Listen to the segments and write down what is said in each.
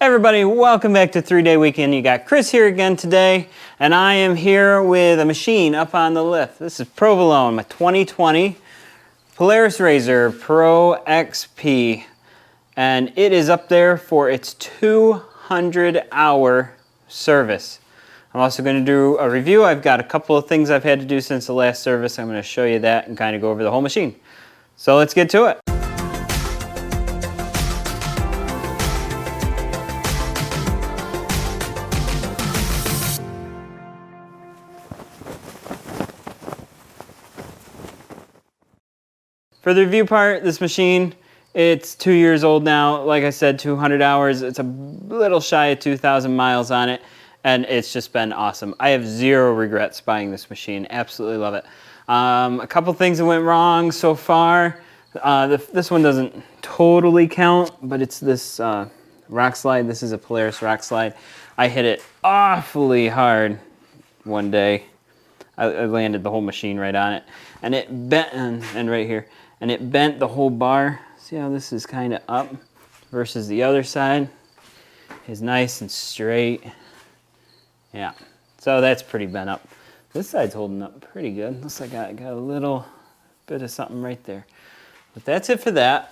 Everybody, welcome back to 3-Day Weekend. You got Chris here again today, and I am here with a machine up on the lift. This is Provolone, my 2020 Polaris RZR Pro XP, and it is up there for its 200-hour service. I'm also going to do a review. I've got a couple of things I've had to do since the last service. I'm going to show you that and kind of go over the whole machine. So let's get to it. For the review part, this machine, it's 2 years old now. Like I said, 200 hours. It's a little shy of 2,000 miles on it, and it's just been awesome. I have zero regrets buying this machine. Absolutely love it. A couple things that went wrong so far. This one doesn't totally count, but it's this rock slide. This is a Polaris rock slide. I hit it awfully hard one day. I landed the whole machine right on it, and it bent, and right here, and it bent the whole bar. See how this is kind of up versus the other side is nice and straight. Yeah, so that's pretty bent up. This side's holding up pretty good. Looks like I got a little bit of something right there. But that's it for that.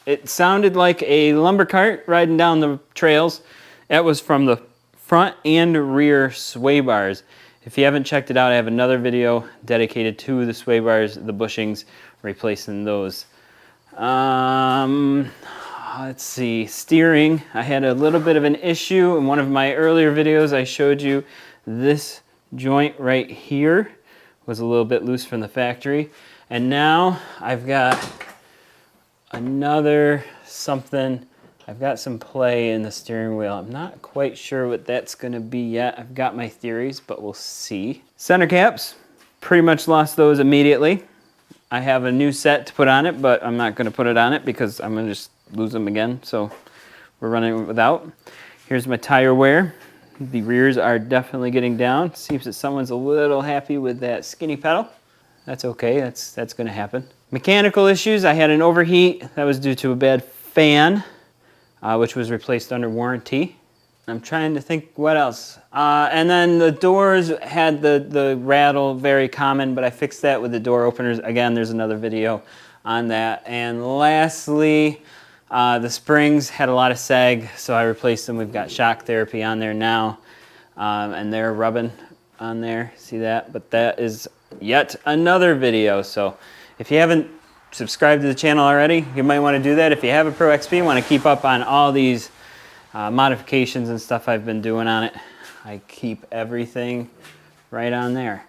It sounded like a lumber cart riding down the trails. That was from the front and rear sway bars. If you haven't checked it out, I have another video dedicated to the sway bars, the bushings, replacing those. Let's see, steering. I had a little bit of an issue in one of my earlier videos. I showed you this joint right here was a little bit loose from the factory. And now I've got another something. I've got some play in the steering wheel. I'm not quite sure what that's gonna be yet. I've got my theories, but we'll see. Center caps, pretty much lost those immediately. I have a new set to put on it, but I'm not gonna put it on it because I'm gonna just lose them again, so we're running without. Here's my tire wear. The rears are definitely getting down. Seems that someone's a little happy with that skinny pedal. That's okay, that's gonna happen. Mechanical issues, I had an overheat. That was due to a bad fan. Which was replaced under warranty. I'm trying to think what else. And then the doors had the rattle, very common, but I fixed that with the door openers. Again, there's another video on that. And lastly, the springs had a lot of sag, so I replaced them. We've got shock therapy on there now, and they're rubbing on there. See that? But that is yet another video. So if you haven't subscribe to the channel already, you might want to do that. If you have a Pro XP, want to keep up on all these modifications and stuff I've been doing on it. I keep everything right on there.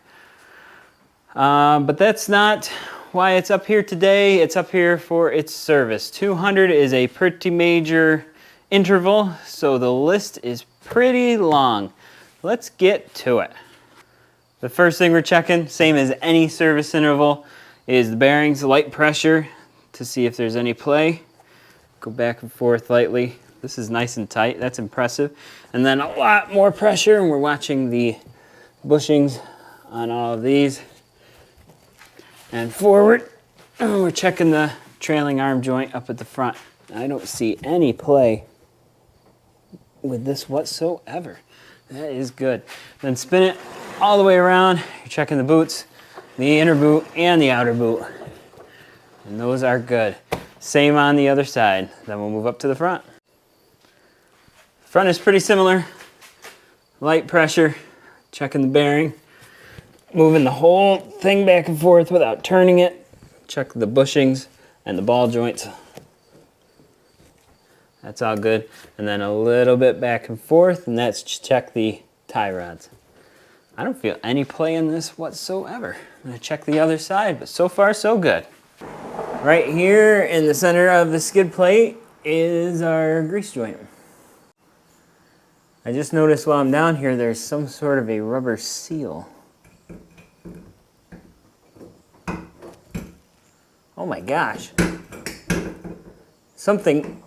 But that's not why it's up here today. It's up here for its service. 200 is a pretty major interval, so the list is pretty long. Let's get to it. The first thing we're checking, same as any service interval, is the bearings, light pressure, to see if there's any play. Go back and forth lightly. This is nice and tight, that's impressive. And then a lot more pressure, and we're watching the bushings on all of these. And forward, and we're checking the trailing arm joint up at the front. I don't see any play with this whatsoever. That is good. Then spin it all the way around, you're checking the boots, the inner boot and the outer boot, and those are good. Same on the other side. Then we'll move up to the front. Front is pretty similar. Light pressure, checking the bearing, moving the whole thing back and forth without turning it. Check the bushings and the ball joints. That's all good. And then a little bit back and forth, and that's check the tie rods. I don't feel any play in this whatsoever. I'm gonna check the other side, but so far so good. Right here in the center of the skid plate is our grease joint. I just noticed while I'm down here there's some sort of a rubber seal. Oh my gosh. Something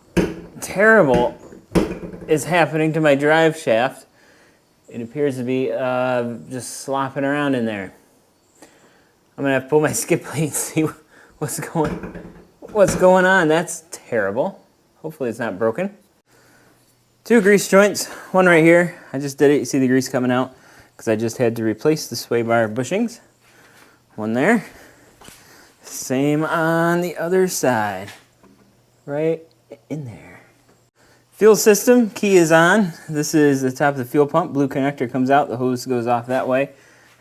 terrible is happening to my drive shaft. It appears to be just slopping around in there. I'm gonna have to pull my skid plate and see what's going on. That's terrible. Hopefully it's not broken. 2 grease joints, one right here. I just did it, you see the grease coming out because I just had to replace the sway bar bushings. One there. Same on the other side. Right in there. Fuel system, key is on. This is the top of the fuel pump. Blue connector comes out, the hose goes off that way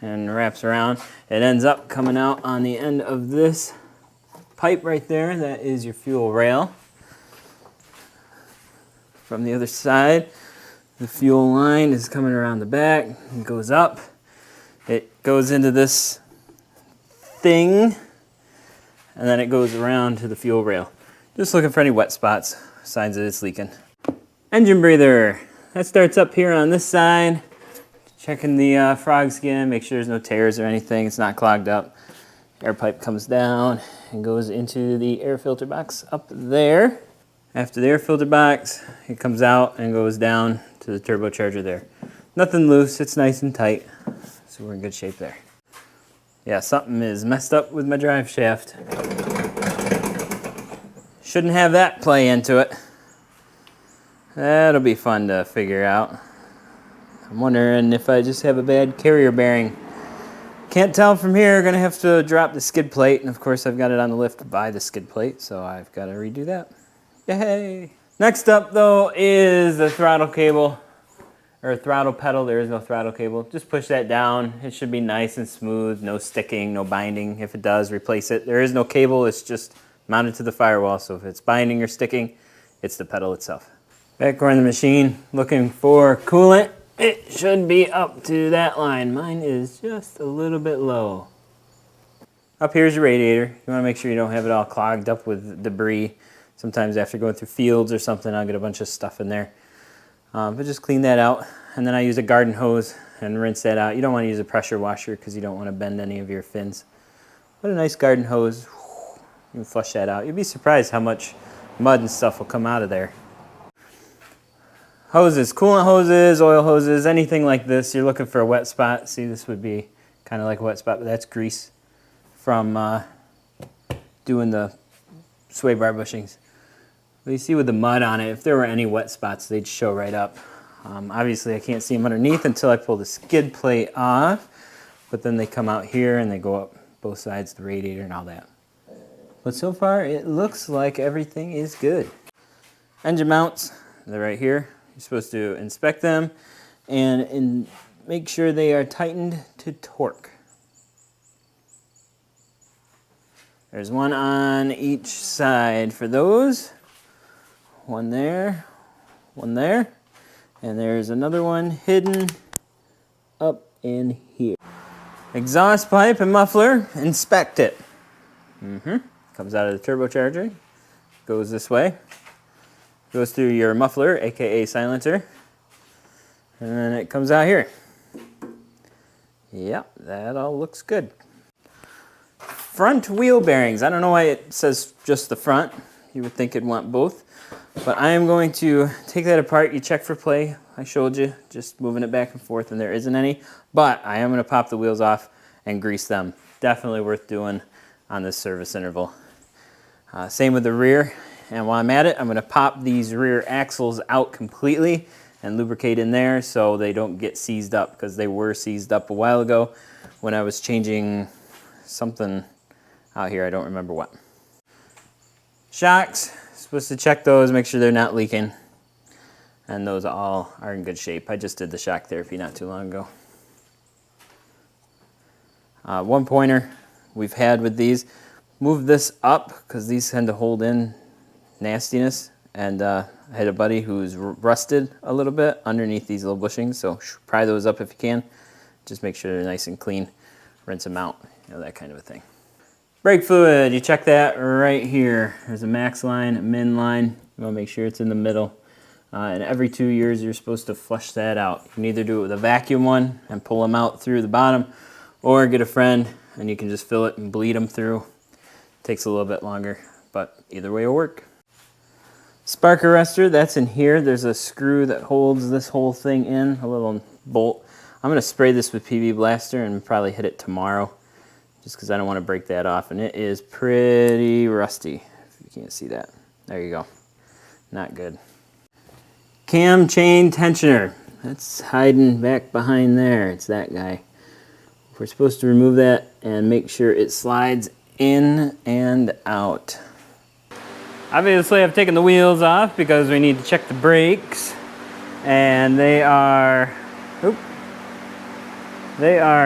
and wraps around. It ends up coming out on the end of this pipe right there. That is your fuel rail. From the other side, the fuel line is coming around the back and goes up. It goes into this thing and then it goes around to the fuel rail. Just looking for any wet spots, signs that it's leaking. Engine breather, that starts up here on this side. Checking the frog skin, make sure there's no tears or anything, it's not clogged up. Air pipe comes down and goes into the air filter box up there. After the air filter box, it comes out and goes down to the turbocharger there. Nothing loose, it's nice and tight, so we're in good shape there. Yeah, something is messed up with my drive shaft. Shouldn't have that play into it. That'll be fun to figure out. I'm wondering if I just have a bad carrier bearing. Can't tell from here, gonna have to drop the skid plate, and of course I've got it on the lift by the skid plate, so I've got to redo that. Yay! Next up though is the throttle cable, or throttle pedal. There is no throttle cable. Just push that down. It should be nice and smooth, no sticking, no binding. If it does, replace it. There is no cable, it's just mounted to the firewall, so if it's binding or sticking, it's the pedal itself. Back on the machine, looking for coolant. It should be up to that line. Mine is just a little bit low. Up here's your radiator. You want to make sure you don't have it all clogged up with debris. Sometimes after going through fields or something, I'll get a bunch of stuff in there. But just clean that out. And then I use a garden hose and rinse that out. You don't want to use a pressure washer because you don't want to bend any of your fins. But a nice garden hose, you can flush that out. You'd be surprised how much mud and stuff will come out of there. Hoses, coolant hoses, oil hoses, anything like this. You're looking for a wet spot. See, this would be kind of like a wet spot, but that's grease from doing the sway bar bushings. But you see with the mud on it, if there were any wet spots, they'd show right up. Obviously, I can't see them underneath until I pull the skid plate off, but then they come out here and they go up both sides of the radiator and all that. But so far, it looks like everything is good. Engine mounts, they're right here. You're supposed to inspect them and make sure they are tightened to torque. There's one on each side for those. One there, and there's another one hidden up in here. Exhaust pipe and muffler, inspect it. Comes out of the turbocharger, goes this way. Goes through your muffler, aka silencer, and then it comes out here. Yep, that all looks good. Front wheel bearings. I don't know why it says just the front. You would think it'd want both. But I am going to take that apart. You check for play. I showed you, just moving it back and forth, and there isn't any. But I am going to pop the wheels off and grease them. Definitely worth doing on this service interval. Same with the rear. And while I'm at it, I'm going to pop these rear axles out completely and lubricate in there so they don't get seized up, because they were seized up a while ago when I was changing something out here. I don't remember what. Shocks, supposed to check those, make sure they're not leaking. And those all are in good shape. I just did the shock therapy not too long ago. One pointer we've had with these. Move this up because these tend to hold in nastiness, and I had a buddy who's rusted a little bit underneath these little bushings, so pry those up if you can. Just make sure they're nice and clean. Rinse them out, you know, that kind of a thing. Brake fluid, you check that right here. There's a max line, a min line. You want to make sure it's in the middle. And every 2 years you're supposed to flush that out. You can either do it with a vacuum one and pull them out through the bottom, or get a friend and you can just fill it and bleed them through. Takes a little bit longer, but either way will work. Spark arrestor, that's in here. There's a screw that holds this whole thing in, a little bolt. I'm going to spray this with PB Blaster and probably hit it tomorrow, just because I don't want to break that off. And it is pretty rusty, if you can't see that. There you go. Not good. Cam chain tensioner. That's hiding back behind there. It's that guy. We're supposed to remove that and make sure it slides in and out. Obviously, I've taken the wheels off because we need to check the brakes. And they are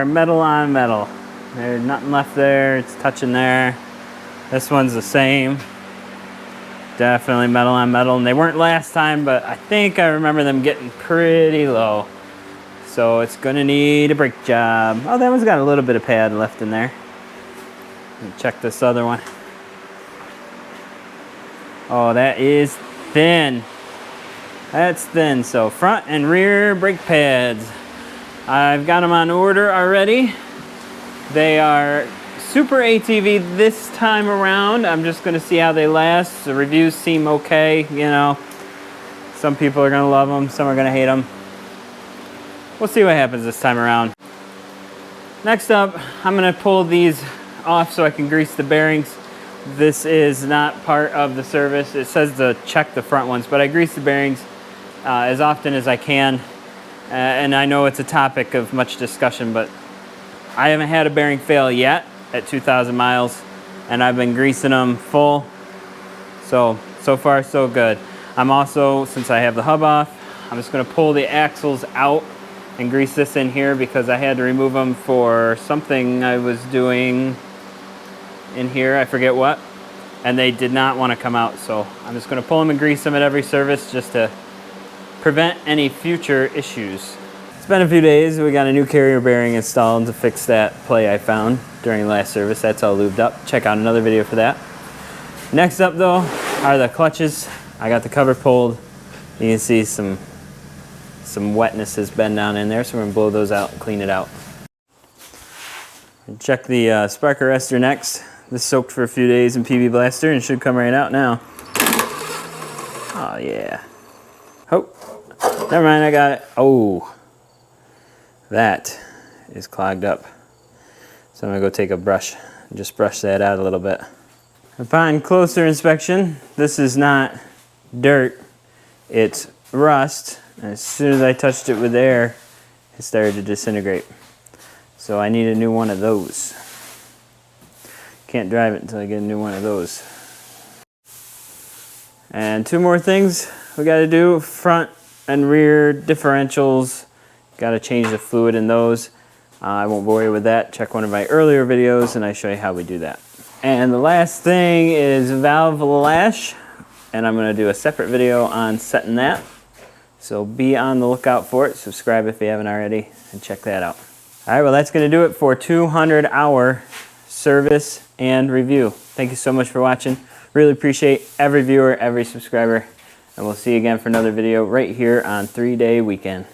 metal on metal. There's nothing left there. It's touching there. This one's the same. Definitely metal on metal. And they weren't last time, but I think I remember them getting pretty low. So it's gonna need a brake job. Oh, that one's got a little bit of pad left in there. Check this other one. Oh, that is thin. That's thin. So front and rear brake pads. I've got them on order already. They are super ATV this time around. I'm just gonna see how they last. The reviews seem okay, you know. Some people are gonna love them, some are gonna hate them. We'll see what happens this time around. Next up, I'm gonna pull these off so I can grease the bearings. This is not part of the service. It says to check the front ones, but I grease the bearings as often as I can. And I know it's a topic of much discussion, but I haven't had a bearing fail yet at 2,000 miles, and I've been greasing them full. So far so good. I'm also, since I have the hub off, I'm just gonna pull the axles out and grease this in here because I had to remove them for something I was doing in here, I forget what, and they did not want to come out. So I'm just gonna pull them and grease them at every service just to prevent any future issues. It's been a few days. We got a new carrier bearing installed to fix that play I found during the last service. That's all lubed up. Check out another video for that. Next up though are the clutches. I got the cover pulled. You can see some wetness has been down in there, so we're gonna blow those out and clean it out. Check the spark arrestor next. This soaked for a few days in PB Blaster and should come right out now. Oh yeah. Oh, never mind, I got it. Oh. That is clogged up. So I'm gonna go take a brush and just brush that out a little bit. Upon closer inspection, this is not dirt, it's rust. And as soon as I touched it with air, it started to disintegrate. So I need a new one of those. Can't drive it until I get a new one of those. And two more things we gotta do, front and rear differentials. Got to change the fluid in those. I won't bore you with that. Check one of my earlier videos and I show you how we do that. And the last thing is valve lash, and I'm going to do a separate video on setting that. So be on the lookout for it. Subscribe if you haven't already and check that out. All right, well that's going to do it for 200-hour service and review. Thank you so much for watching. Really appreciate every viewer, every subscriber, and we'll see you again for another video right here on 3-Day Weekend.